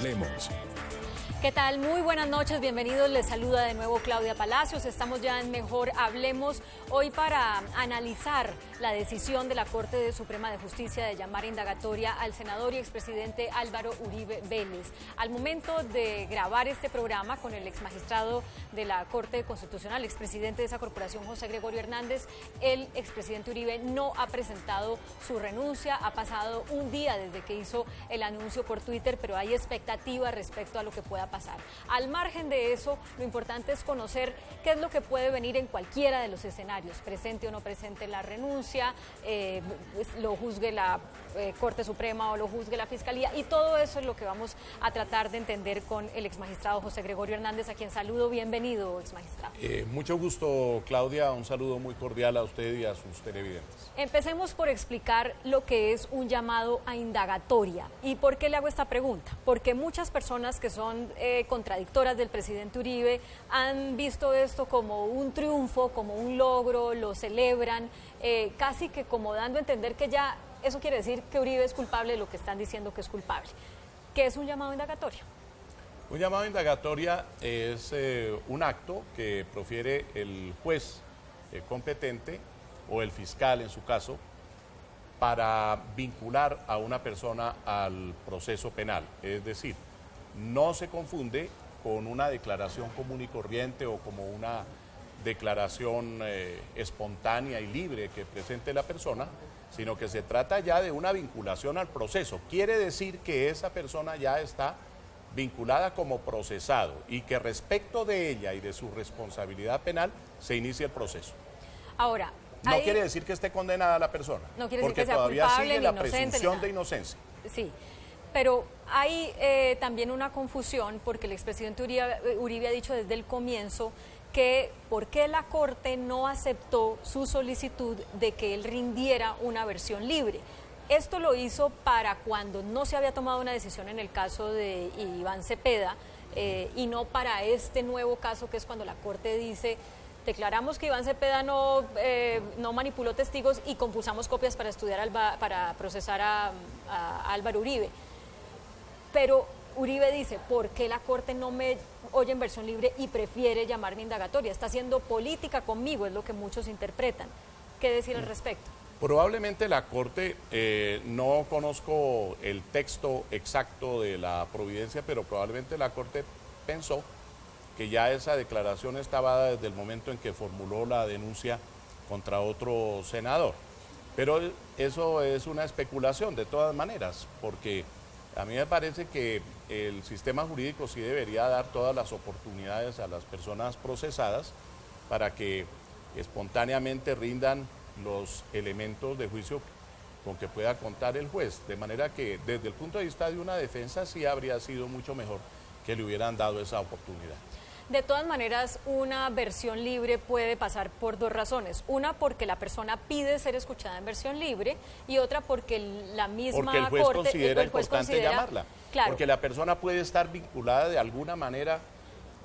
Hablemos. ¿Qué tal? Muy buenas noches, bienvenidos. Les saluda de nuevo Claudia Palacios. Estamos ya en Mejor Hablemos hoy para analizar la decisión de la Corte Suprema de Justicia de llamar indagatoria al senador y expresidente Álvaro Uribe Vélez. Al momento de grabar este programa con el exmagistrado de la Corte Constitucional, expresidente de esa corporación, José Gregorio Hernández, el expresidente Uribe no ha presentado su renuncia. Ha pasado un día desde que hizo el anuncio por Twitter, pero hay expectativa respecto a lo que pueda pasar. Al margen de eso, lo importante es conocer qué es lo que puede venir en cualquiera de los escenarios, presente o no presente la renuncia, lo juzgue la Corte Suprema o lo juzgue la Fiscalía, y todo eso es lo que vamos a tratar de entender con el exmagistrado José Gregorio Hernández, a quien saludo. Bienvenido, exmagistrado. Mucho gusto, Claudia, un saludo muy cordial a usted y a sus televidentes. Empecemos por explicar lo que es un llamado a indagatoria. ¿Y por qué le hago esta pregunta? Porque muchas personas que son contradictoras del presidente Uribe han visto esto como un triunfo, como un logro, lo celebran, casi que como dando a entender que ya eso quiere decir que Uribe es culpable de lo que están diciendo que es culpable. ¿Qué es un llamado a indagatoria? Un llamado a indagatoria es un acto que profiere el juez competente o el fiscal en su caso para vincular a una persona al proceso penal. Es decir, no se confunde con una declaración común y corriente o como una declaración espontánea y libre que presente la persona, sino que se trata ya de una vinculación al proceso. Quiere decir que esa persona ya está vinculada como procesado y que respecto de ella y de su responsabilidad penal se inicia el proceso. Ahora, no quiere decir que esté condenada la persona, no quiere porque decir que sea todavía culpable, sigue la inocente, presunción de inocencia. Sí, pero hay también una confusión porque el expresidente Uribe ha dicho desde el comienzo que por qué la Corte no aceptó su solicitud de que él rindiera una versión libre. Esto lo hizo para cuando no se había tomado una decisión en el caso de Iván Cepeda y no para este nuevo caso, que es cuando la Corte dice: declaramos que Iván Cepeda no manipuló testigos y compulsamos copias para estudiar para procesar a Álvaro Uribe. Pero Uribe dice: ¿por qué la Corte no me oye en versión libre y prefiere llamarme indagatoria? Está haciendo política conmigo, es lo que muchos interpretan. ¿Qué decir al respecto? Probablemente la Corte, no conozco el texto exacto de la providencia, pero probablemente la Corte pensó que ya esa declaración estaba dada desde el momento en que formuló la denuncia contra otro senador. Pero eso es una especulación de todas maneras, porque a mí me parece que el sistema jurídico sí debería dar todas las oportunidades a las personas procesadas para que espontáneamente rindan los elementos de juicio con que pueda contar el juez. De manera que desde el punto de vista de una defensa sí habría sido mucho mejor que le hubieran dado esa oportunidad. De todas maneras, una versión libre puede pasar por dos razones. Una, porque la persona pide ser escuchada en versión libre, y otra porque la misma porque el juez Corte, considera el juez importante considera, llamarla. Claro. Porque la persona puede estar vinculada de alguna manera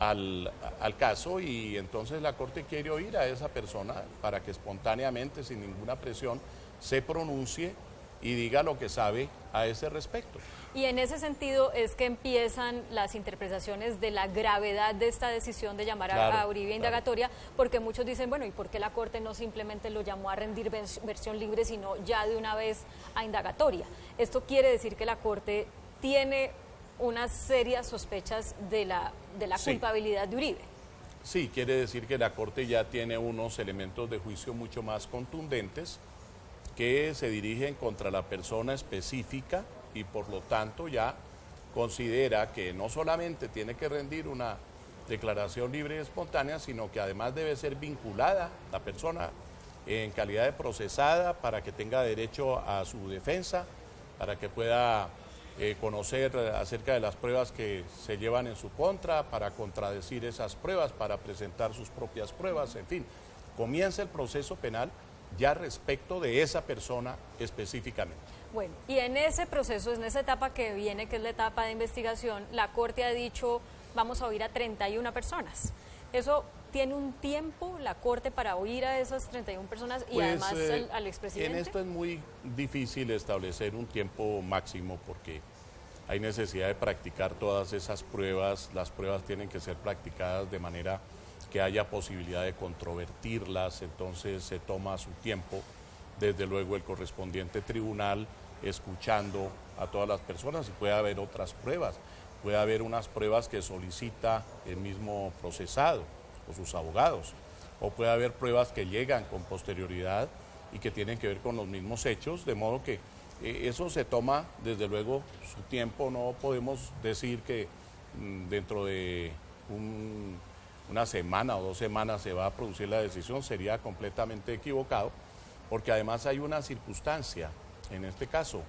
al caso, y entonces la Corte quiere oír a esa persona para que espontáneamente, sin ninguna presión, se pronuncie y diga lo que sabe a ese respecto. Y en ese sentido es que empiezan las interpretaciones de la gravedad de esta decisión de llamar a Uribe a indagatoria, porque muchos dicen, bueno, ¿y por qué la Corte no simplemente lo llamó a rendir versión libre, sino ya de una vez a indagatoria? Esto quiere decir que la Corte tiene unas serias sospechas de la culpabilidad de Uribe. Sí, quiere decir que la Corte ya tiene unos elementos de juicio mucho más contundentes que se dirigen contra la persona específica, y por lo tanto ya considera que no solamente tiene que rendir una declaración libre y espontánea, sino que además debe ser vinculada la persona en calidad de procesada para que tenga derecho a su defensa, para que pueda conocer acerca de las pruebas que se llevan en su contra, para contradecir esas pruebas, para presentar sus propias pruebas, en fin, comienza el proceso penal ya respecto de esa persona específicamente. Bueno, y en ese proceso, en esa etapa que viene, que es la etapa de investigación, la Corte ha dicho, vamos a oír a 31 personas. Eso tiene un tiempo, la Corte, para oír a esas 31 personas y pues, además al expresidente. En esto es muy difícil establecer un tiempo máximo porque hay necesidad de practicar todas esas pruebas, las pruebas tienen que ser practicadas de manera que haya posibilidad de controvertirlas, entonces se toma su tiempo, desde luego el correspondiente tribunal escuchando a todas las personas y puede haber otras pruebas, puede haber unas pruebas que solicita el mismo procesado o sus abogados, o puede haber pruebas que llegan con posterioridad y que tienen que ver con los mismos hechos, de modo que eso se toma desde luego su tiempo, no podemos decir que dentro de una semana o 2 semanas se va a producir la decisión, sería completamente equivocado, porque además hay una circunstancia en este caso,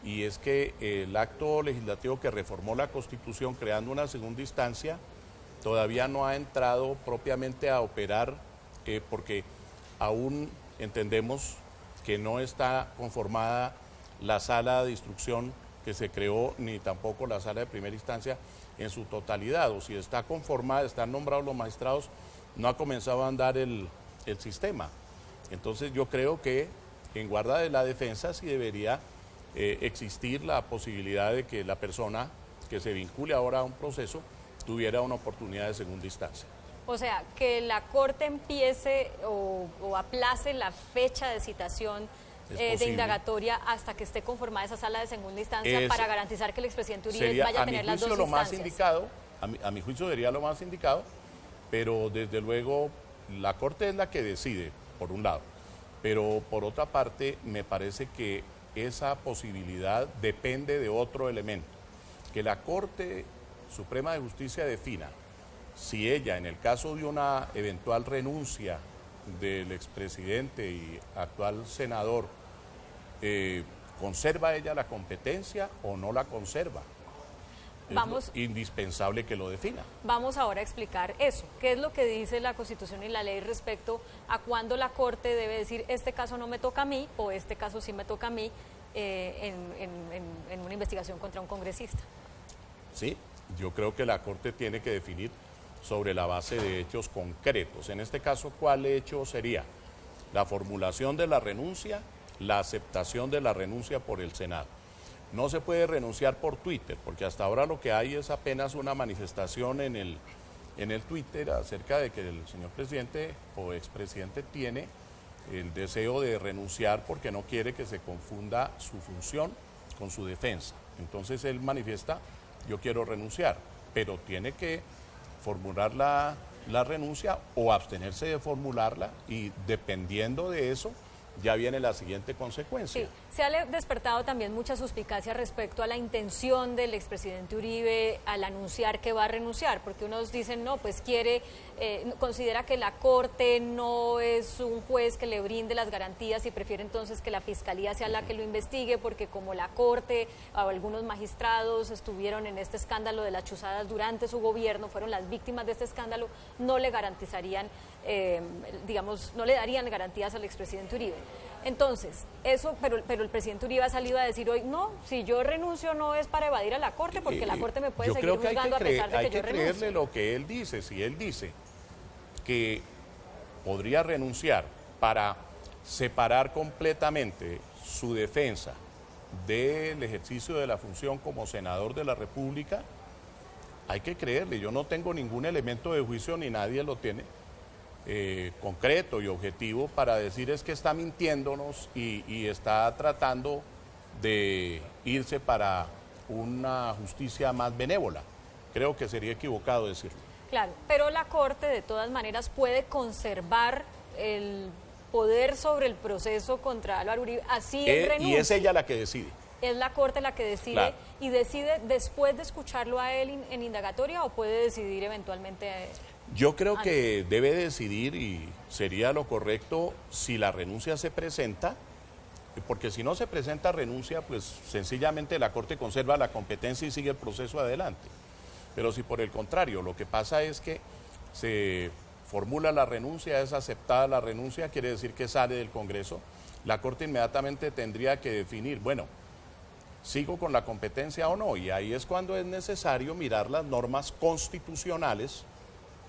y es que el acto legislativo que reformó la Constitución creando una segunda instancia todavía no ha entrado propiamente a operar porque aún entendemos que no está conformada la sala de instrucción que se creó, ni tampoco la sala de primera instancia en su totalidad, o si está conformada, están nombrados los magistrados, no ha comenzado a andar el sistema. Entonces yo creo que en guarda de la defensa sí debería existir la posibilidad de que la persona que se vincule ahora a un proceso tuviera una oportunidad de segunda instancia. O sea, que la Corte empiece o aplace la fecha de citación de indagatoria hasta que esté conformada esa sala de segunda instancia para garantizar que el expresidente Uribe vaya a tener las dos instancias. Más indicado, a mi juicio sería lo más indicado, pero desde luego la Corte es la que decide, por un lado, pero por otra parte me parece que esa posibilidad depende de otro elemento, que la Corte Suprema de Justicia defina si ella, en el caso de una eventual renuncia del expresidente y actual senador, ¿conserva ella la competencia o no la conserva? Es indispensable que lo defina. Vamos ahora a explicar eso. ¿Qué es lo que dice la Constitución y la ley respecto a cuándo la Corte debe decir este caso no me toca a mí o este caso sí me toca a mí en una investigación contra un congresista? Sí, yo creo que la Corte tiene que definir sobre la base de hechos concretos. En este caso, ¿cuál hecho sería? La formulación de la renuncia, la aceptación de la renuncia por el Senado. No se puede renunciar por Twitter, porque hasta ahora lo que hay es apenas una manifestación en el Twitter acerca de que el señor presidente o expresidente tiene el deseo de renunciar porque no quiere que se confunda su función con su defensa. Entonces él manifiesta, yo quiero renunciar, pero tiene que formular la renuncia o abstenerse de formularla y dependiendo de eso ya viene la siguiente consecuencia. Sí, se ha despertado también mucha suspicacia respecto a la intención del expresidente Uribe al anunciar que va a renunciar, porque unos dicen, no, pues considera que la Corte no es un juez que le brinde las garantías y prefiere entonces que la Fiscalía sea la que lo investigue, porque como la Corte o algunos magistrados estuvieron en este escándalo de las chuzadas durante su gobierno, fueron las víctimas de este escándalo, no le garantizarían, no le darían garantías al expresidente Uribe. Entonces, pero el presidente Uribe ha salido a decir hoy, no, si yo renuncio no es para evadir a la Corte, porque la Corte me puede seguir juzgando a pesar de que yo renuncie. Hay que creerle lo que él dice. Si él dice que podría renunciar para separar completamente su defensa del ejercicio de la función como senador de la República, hay que creerle. Yo no tengo ningún elemento de juicio, ni nadie lo tiene, concreto y objetivo para decir es que está mintiéndonos y está tratando de irse para una justicia más benévola. Creo que sería equivocado decirlo. Claro, pero la Corte de todas maneras puede conservar el poder sobre el proceso contra Álvaro Uribe, así él renuncie. Y es ella la que decide. ¿Es la Corte la que decide y decide después de escucharlo a él en indagatoria o puede decidir eventualmente Yo creo que debe decidir y sería lo correcto si la renuncia se presenta, porque si no se presenta renuncia, pues sencillamente la Corte conserva la competencia y sigue el proceso adelante. Pero si por el contrario lo que pasa es que se formula la renuncia, es aceptada la renuncia, quiere decir que sale del Congreso, la Corte inmediatamente tendría que definir, bueno, ¿sigo con la competencia o no? Y ahí es cuando es necesario mirar las normas constitucionales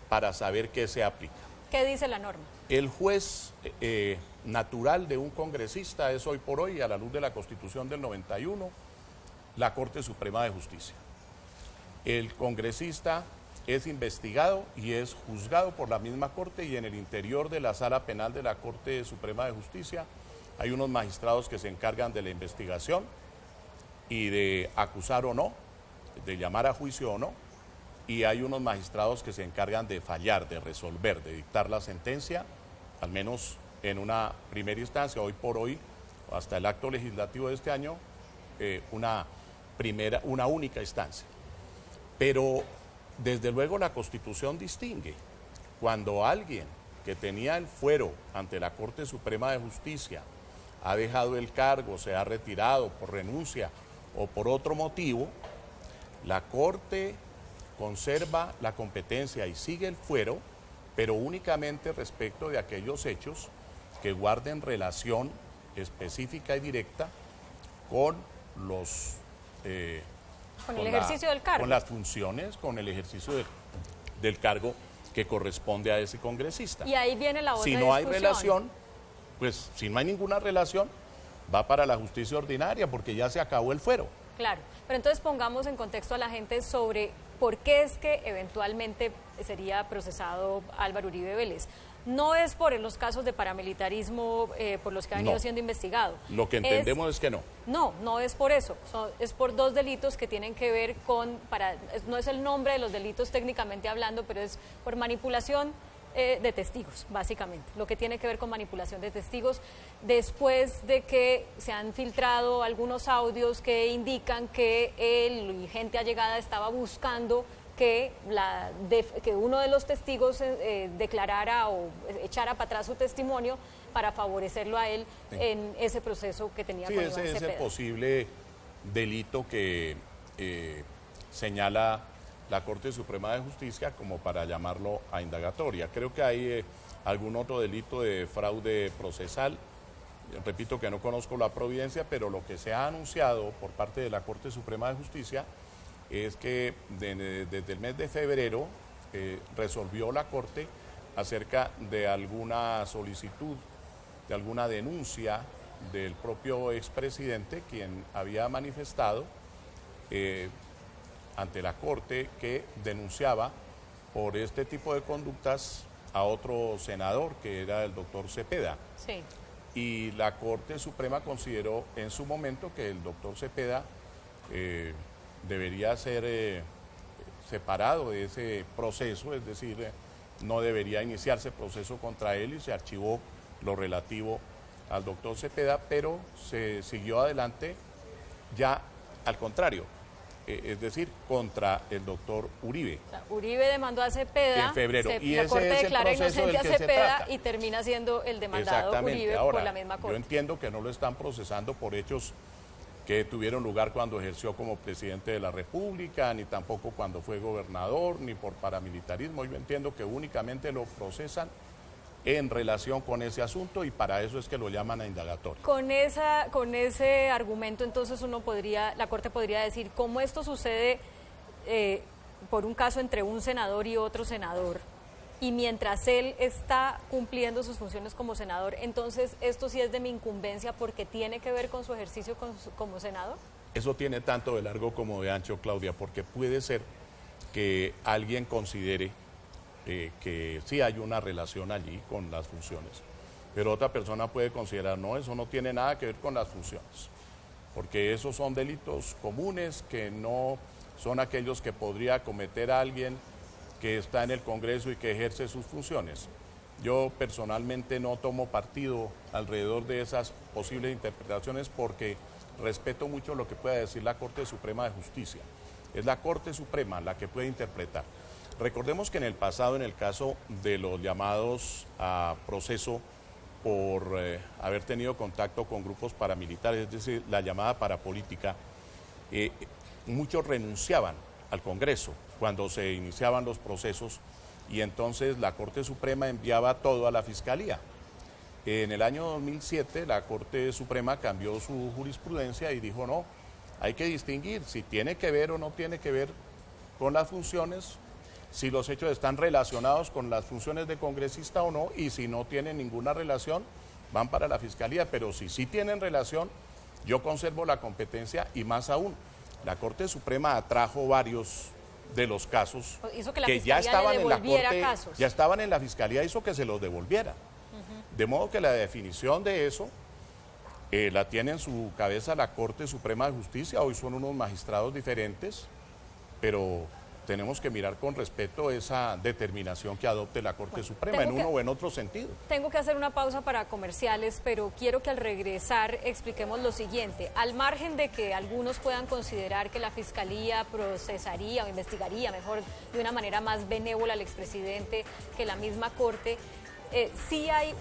para saber qué se aplica. ¿Qué dice la norma? El juez natural de un congresista es hoy por hoy, a la luz de la Constitución del 91, la Corte Suprema de Justicia. El congresista es investigado y es juzgado por la misma Corte, y en el interior de la Sala Penal de la Corte Suprema de Justicia hay unos magistrados que se encargan de la investigación y de acusar o no, de llamar a juicio o no, y hay unos magistrados que se encargan de fallar, de resolver, de dictar la sentencia, al menos en una primera instancia. Hoy por hoy, hasta el acto legislativo de este año, una única instancia. Pero desde luego la Constitución distingue cuando alguien que tenía el fuero ante la Corte Suprema de Justicia ha dejado el cargo, se ha retirado por renuncia o por otro motivo, la Corte conserva la competencia y sigue el fuero, pero únicamente respecto de aquellos hechos que guarden relación específica y directa con los... con el ejercicio del cargo. Con las funciones, con el ejercicio del cargo que corresponde a ese congresista. Y ahí viene la otra Si no hay discusión. relación, pues si no hay ninguna relación, va para la justicia ordinaria porque ya se acabó el fuero. Claro, pero entonces pongamos en contexto a la gente sobre por qué es que eventualmente sería procesado Álvaro Uribe Vélez. No es por los casos de paramilitarismo por los que ha venido siendo investigado. Lo que entendemos es que no. No es por eso. Es por dos delitos que tienen que ver con, no es el nombre de los delitos técnicamente hablando, pero es por manipulación de testigos, básicamente. Lo que tiene que ver con manipulación de testigos, después de que se han filtrado algunos audios que indican que él y gente allegada estaba buscando que uno de los testigos declarara o echara para atrás su testimonio para favorecerlo a él en ese proceso que tenía con Iván Cepeda. Ese es el posible delito que señala la Corte Suprema de Justicia como para llamarlo a indagatoria. Creo que hay algún otro delito de fraude procesal. Repito que no conozco la providencia, pero lo que se ha anunciado por parte de la Corte Suprema de Justicia es que desde el mes de febrero resolvió la Corte acerca de alguna solicitud, de alguna denuncia del propio expresidente, quien había manifestado ante la Corte que denunciaba por este tipo de conductas a otro senador, que era el doctor Cepeda. Sí. Y la Corte Suprema consideró en su momento que el doctor Cepeda debería ser separado de ese proceso, es decir, no debería iniciarse proceso contra él, y se archivó lo relativo al doctor Cepeda, pero se siguió adelante ya al contrario, es decir, contra el doctor Uribe. O sea, Uribe demandó a Cepeda, en febrero. Y la Corte declara inocente a Cepeda se y termina siendo el demandado Uribe. Ahora, por la misma Corte. Yo entiendo que no lo están procesando por hechos que tuvieron lugar cuando ejerció como presidente de la República, ni tampoco cuando fue gobernador, ni por paramilitarismo. Yo entiendo que únicamente lo procesan en relación con ese asunto, y para eso es que lo llaman a indagatorio. Con ese argumento, entonces la Corte podría decir, como esto sucede por un caso entre un senador y otro senador, y mientras él está cumpliendo sus funciones como senador, entonces esto sí es de mi incumbencia porque tiene que ver con su ejercicio como senador. Eso tiene tanto de largo como de ancho, Claudia, porque puede ser que alguien considere que sí hay una relación allí con las funciones, pero otra persona puede considerar, no, eso no tiene nada que ver con las funciones, porque esos son delitos comunes que no son aquellos que podría cometer alguien que está en el Congreso y que ejerce sus funciones. Yo personalmente no tomo partido alrededor de esas posibles interpretaciones porque respeto mucho lo que pueda decir la Corte Suprema de Justicia. Es la Corte Suprema la que puede interpretar. Recordemos que en el pasado, en el caso de los llamados a proceso por haber tenido contacto con grupos paramilitares, es decir, la llamada parapolítica, muchos renunciaban al Congreso cuando se iniciaban los procesos, y entonces la Corte Suprema enviaba todo a la Fiscalía. En el año 2007 la Corte Suprema cambió su jurisprudencia y dijo, no, hay que distinguir si tiene que ver o no tiene que ver con las funciones, si los hechos están relacionados con las funciones de congresista o no, y si no tienen ninguna relación, van para la Fiscalía, pero si sí tienen relación, yo conservo la competencia, y más aún, La Corte Suprema atrajo varios de los casos Hizo que la que ya Fiscalía estaban le en la devolviera Corte, casos. ya estaban en la Fiscalía, hizo que se los devolviera. De modo que la definición de eso la tiene en su cabeza la Corte Suprema de Justicia. Hoy son unos magistrados diferentes, pero tenemos que mirar con respeto esa determinación que adopte la Corte Suprema en uno o en otro sentido. Tengo que hacer una pausa para comerciales, pero quiero que al regresar expliquemos lo siguiente. Al margen de que algunos puedan considerar que la Fiscalía procesaría o investigaría mejor de una manera más benévola al expresidente que la misma Corte, sí hay...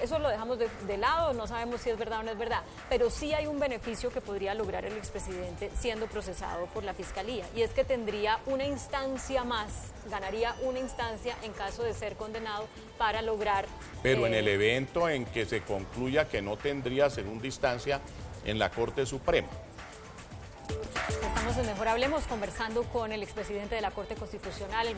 Eso lo dejamos de lado, no sabemos si es verdad o no es verdad, pero sí hay un beneficio que podría lograr el expresidente siendo procesado por la Fiscalía, y es que tendría una instancia más, ganaría una instancia en caso de ser condenado para lograr... Pero en el evento en que se concluya que no tendría segunda instancia en la Corte Suprema. Estamos en Mejor Hablemos conversando con el expresidente de la Corte Constitucional, el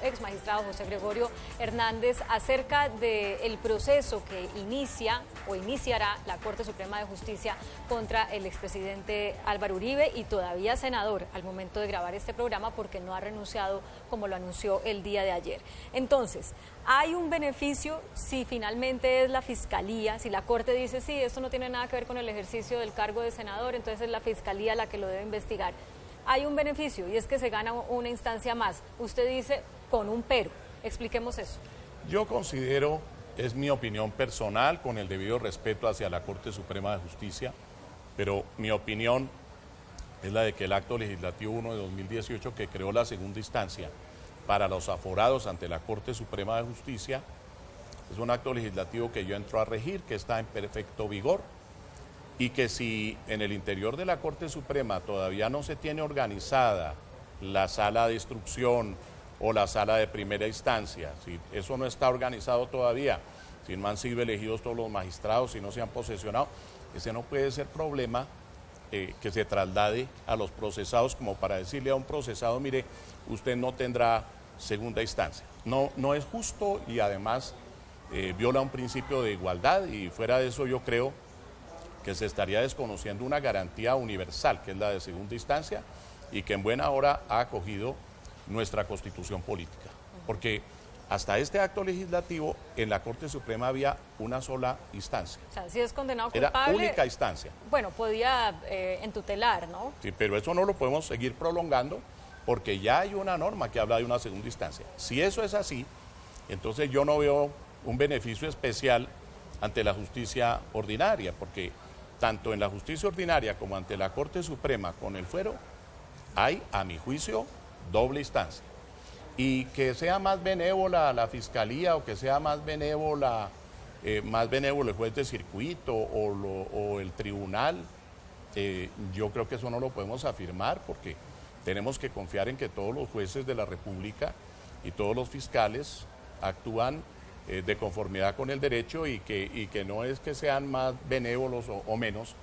ex magistrado José Gregorio Hernández, acerca del proceso que iniciará la Corte Suprema de Justicia contra el expresidente Álvaro Uribe, y todavía senador al momento de grabar este programa, porque no ha renunciado como lo anunció el día de ayer. Entonces, ¿hay un beneficio si finalmente es la Fiscalía, si la Corte dice sí, esto no tiene nada que ver con el ejercicio del cargo de senador, entonces es la Fiscalía la que lo debe investigar? Hay un beneficio, y es que se gana una instancia más. Usted dice con un pero. Expliquemos eso. Yo considero, es mi opinión personal, con el debido respeto hacia la Corte Suprema de Justicia, pero mi opinión es la de que el acto legislativo 1 de 2018, que creó la segunda instancia para los aforados ante la Corte Suprema de Justicia, es un acto legislativo que yo entro a regir, que está en perfecto vigor, y que si en el interior de la Corte Suprema todavía no se tiene organizada la sala de instrucción o la sala de primera instancia, si eso no está organizado todavía, si no han sido elegidos todos los magistrados, si no se han posesionado, ese no puede ser problema que se traslade a los procesados como para decirle a un procesado, mire, usted no tendrá segunda instancia. No es justo, y además viola un principio de igualdad, y fuera de eso yo creo que se estaría desconociendo una garantía universal, que es la de segunda instancia, y que en buena hora ha acogido nuestra Constitución política. Porque hasta este acto legislativo en la Corte Suprema había una sola instancia. O sea, si es condenado Era culpable... única instancia. Bueno, podía entutelar, ¿no? Sí, pero eso no lo podemos seguir prolongando, porque ya hay una norma que habla de una segunda instancia. Si eso es así, entonces yo no veo un beneficio especial ante la justicia ordinaria, porque tanto en la justicia ordinaria como ante la Corte Suprema con el fuero, hay, a mi juicio, doble instancia. Y que sea más benévola la Fiscalía o que sea más benévolo el juez de circuito o el tribunal, yo creo que eso no lo podemos afirmar, porque tenemos que confiar en que todos los jueces de la República y todos los fiscales actúan de conformidad con el derecho, y que no es que sean más benévolos o menos,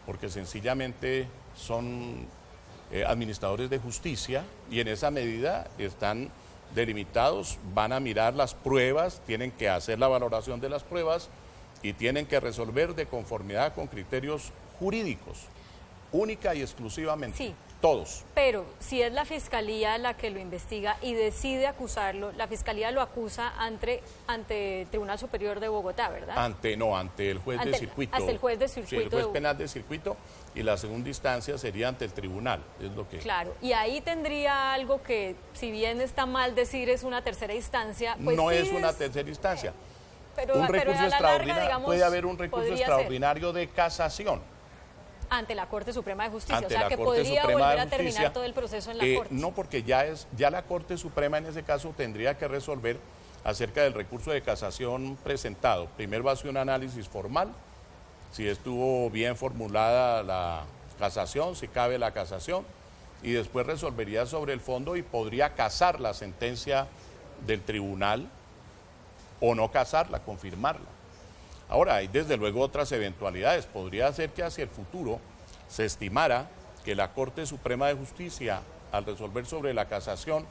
porque sencillamente son administradores de justicia, y en esa medida están delimitados, van a mirar las pruebas, tienen que hacer la valoración de las pruebas y tienen que resolver de conformidad con criterios jurídicos, única y exclusivamente. Sí. Todos. Pero si es la Fiscalía la que lo investiga y decide acusarlo, la Fiscalía lo acusa ante el Tribunal Superior de Bogotá, ¿verdad? Ante el juez de circuito. Ante el juez de circuito. Sí, el juez penal de circuito, y la segunda instancia sería ante el tribunal, es lo que... Claro, y ahí tendría algo que, si bien está mal decir es una tercera instancia, pues no sí es una tercera instancia. Pero, un recurso extraordinario, digamos, puede haber un recurso extraordinario de casación. Ante la Corte Suprema de Justicia, Ante o sea la que Corte podría Suprema volver de a terminar Justicia, todo el proceso en la Corte. No, porque ya la Corte Suprema en ese caso tendría que resolver acerca del recurso de casación presentado. Primero va a hacer un análisis formal, si estuvo bien formulada la casación, si cabe la casación, y después resolvería sobre el fondo y podría casar la sentencia del tribunal o no casarla, confirmarla. Ahora, hay desde luego otras eventualidades. Podría ser que hacia el futuro se estimara que la Corte Suprema de Justicia, al resolver sobre la casación,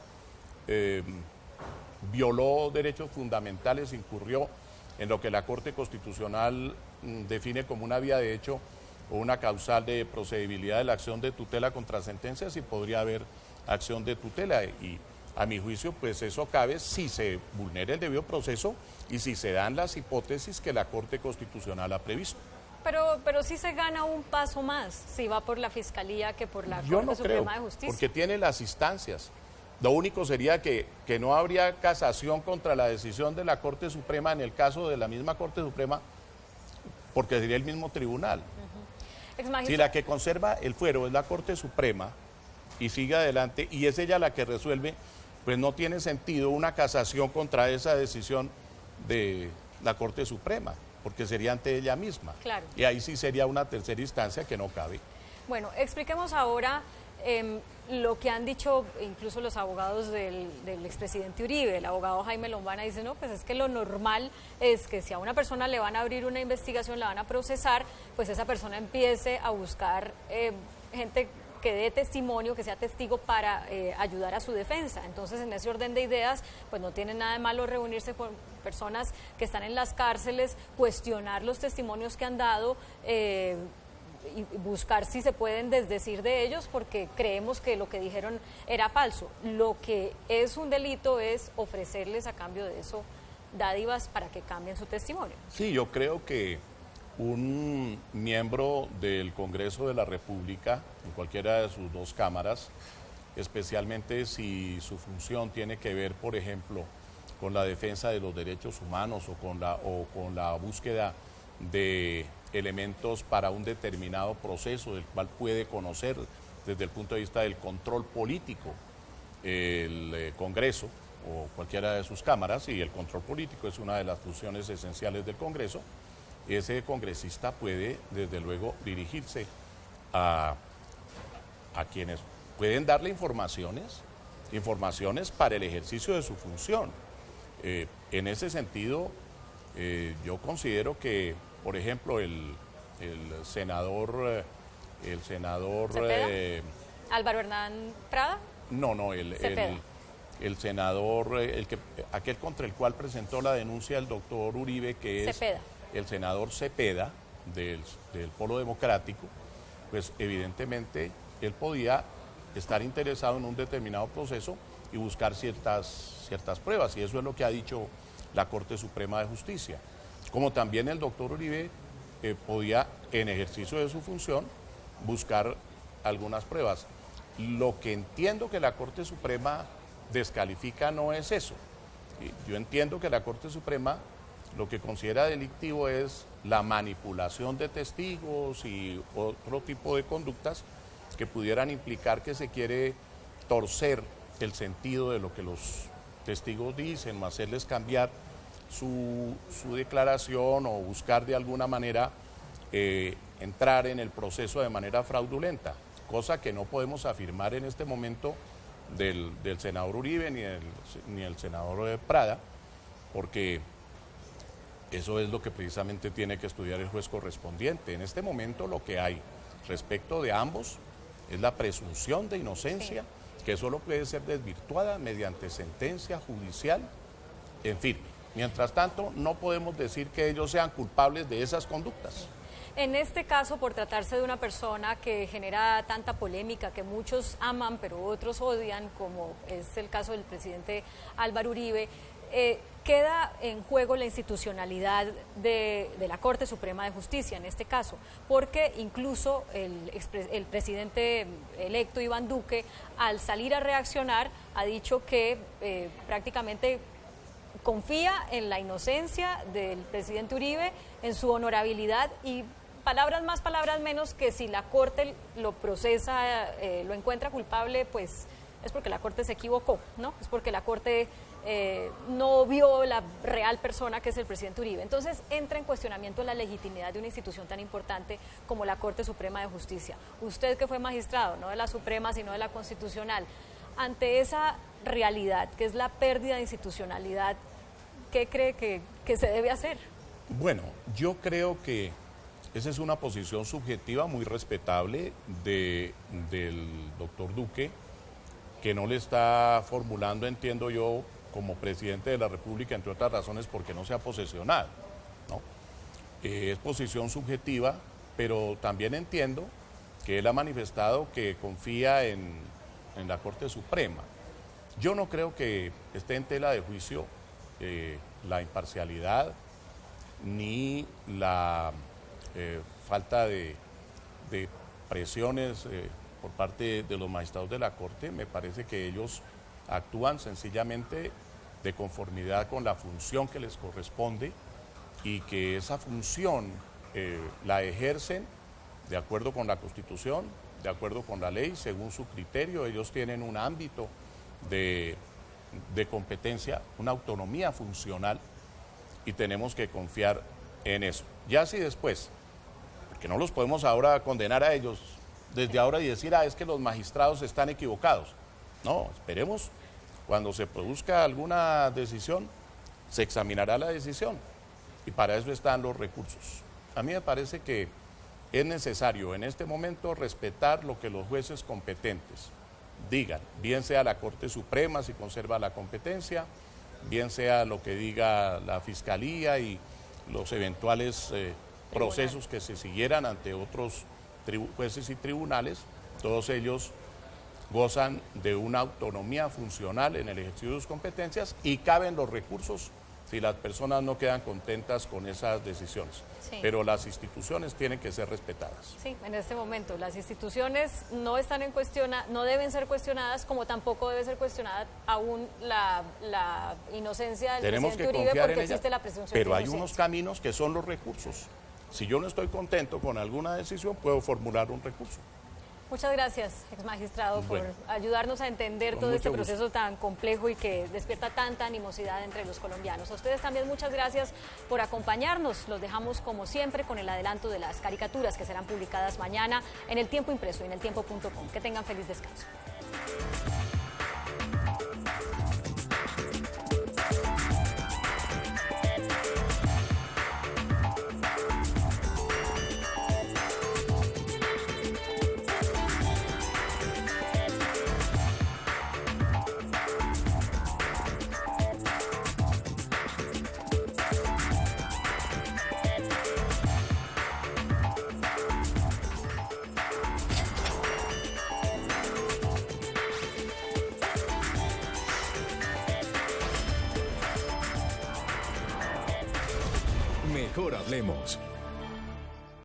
violó derechos fundamentales, incurrió en lo que la Corte Constitucional define como una vía de hecho o una causal de procedibilidad de la acción de tutela contra sentencias, y podría haber acción de tutela. Y a mi juicio, pues eso cabe si se vulnera el debido proceso y si se dan las hipótesis que la Corte Constitucional ha previsto. Pero sí se gana un paso más si va por la Fiscalía que por la Yo Corte no Suprema creo, de Justicia. porque tiene las instancias. Lo único sería que no habría casación contra la decisión de la Corte Suprema en el caso de la misma Corte Suprema, porque sería el mismo tribunal. Si la que conserva el fuero es la Corte Suprema y sigue adelante y es ella la que resuelve, pues no tiene sentido una casación contra esa decisión de la Corte Suprema, porque sería ante ella misma. Claro. Y ahí sí sería una tercera instancia que no cabe. Bueno, expliquemos ahora lo que han dicho incluso los abogados del expresidente Uribe. El abogado Jaime Lombana dice, no, pues es que lo normal es que si a una persona le van a abrir una investigación, la van a procesar, pues esa persona empiece a buscar gente que dé testimonio, que sea testigo para ayudar a su defensa. Entonces, en ese orden de ideas, pues no tiene nada de malo reunirse con personas que están en las cárceles, cuestionar los testimonios que han dado, y buscar si se pueden desdecir de ellos, porque creemos que lo que dijeron era falso. Lo que es un delito es ofrecerles a cambio de eso dádivas para que cambien su testimonio. Sí, yo creo que un miembro del Congreso de la República, en cualquiera de sus dos cámaras, especialmente si su función tiene que ver, por ejemplo, con la defensa de los derechos humanos o con la búsqueda de elementos para un determinado proceso del cual puede conocer desde el punto de vista del control político el Congreso o cualquiera de sus cámaras, y el control político es una de las funciones esenciales del Congreso. Ese congresista puede, desde luego, dirigirse a quienes pueden darle informaciones para el ejercicio de su función. En ese sentido, yo considero que, por ejemplo, el senador Álvaro Hernán Prada. No, el senador, aquel contra el cual presentó la denuncia el doctor Uribe, que es Cepeda. El senador Cepeda del Polo Democrático, pues evidentemente él podía estar interesado en un determinado proceso y buscar ciertas pruebas, y eso es lo que ha dicho la Corte Suprema de Justicia. Como también el doctor Uribe podía, en ejercicio de su función, buscar algunas pruebas. Lo que entiendo que la Corte Suprema descalifica no es eso. Yo entiendo que la Corte Suprema lo que considera delictivo es la manipulación de testigos y otro tipo de conductas que pudieran implicar que se quiere torcer el sentido de lo que los testigos dicen, o hacerles cambiar su declaración, o buscar de alguna manera entrar en el proceso de manera fraudulenta, cosa que no podemos afirmar en este momento del senador Uribe ni el senador Prada, porque eso es lo que precisamente tiene que estudiar el juez correspondiente. En este momento lo que hay respecto de ambos es la presunción de inocencia, sí, que solo puede ser desvirtuada mediante sentencia judicial, en fin. Mientras tanto, no podemos decir que ellos sean culpables de esas conductas. En este caso, por tratarse de una persona que genera tanta polémica, que muchos aman pero otros odian, como es el caso del presidente Álvaro Uribe, queda en juego la institucionalidad de la Corte Suprema de Justicia en este caso, porque incluso el presidente electo Iván Duque, al salir a reaccionar, ha dicho que prácticamente confía en la inocencia del presidente Uribe, en su honorabilidad, y palabras más, palabras menos, que si la Corte lo procesa, lo encuentra culpable, pues es porque la Corte se equivocó, ¿no? Es porque la Corte no vio la real persona que es el presidente Uribe. Entonces entra en cuestionamiento la legitimidad de una institución tan importante como la Corte Suprema de Justicia. Usted, que fue magistrado, no de la Suprema sino de la Constitucional, ante esa realidad que es la pérdida de institucionalidad, ¿qué cree que se debe hacer? Bueno, yo creo que esa es una posición subjetiva muy respetable del doctor Duque, que no le está formulando, entiendo yo, como presidente de la República, entre otras razones porque no se ha posesionado, ¿no? Es posición subjetiva, pero también entiendo que él ha manifestado que confía en la Corte Suprema. Yo no creo que esté en tela de juicio la imparcialidad ni la falta de presiones por parte de los magistrados de la Corte. Me parece que ellos actúan sencillamente de conformidad con la función que les corresponde y que esa función la ejercen de acuerdo con la Constitución, de acuerdo con la ley, según su criterio. Ellos tienen un ámbito de competencia, una autonomía funcional, y tenemos que confiar en eso. Ya si después, porque no los podemos ahora condenar a ellos desde ahora y decir, es que los magistrados están equivocados. No, esperemos, cuando se produzca alguna decisión, se examinará la decisión, y para eso están los recursos. A mí me parece que es necesario en este momento respetar lo que los jueces competentes digan, bien sea la Corte Suprema si conserva la competencia, bien sea lo que diga la Fiscalía y los eventuales procesos que se siguieran ante otros jueces y tribunales. Todos ellos gozan de una autonomía funcional en el ejercicio de sus competencias y caben los recursos si las personas no quedan contentas con esas decisiones. Sí. Pero las instituciones tienen que ser respetadas. Sí, en este momento las instituciones no están en cuestión, no deben ser cuestionadas, como tampoco debe ser cuestionada aún la inocencia del presidente Uribe, porque existe la presunción de inocencia. Pero hay unos caminos que son los recursos. Si yo no estoy contento con alguna decisión, puedo formular un recurso. Muchas gracias, exmagistrado, por ayudarnos a entender todo este proceso tan complejo y que despierta tanta animosidad entre los colombianos. A ustedes también muchas gracias por acompañarnos. Los dejamos como siempre con el adelanto de las caricaturas que serán publicadas mañana en El Tiempo Impreso y en eltiempo.com. Que tengan feliz descanso. Mejor hablemos.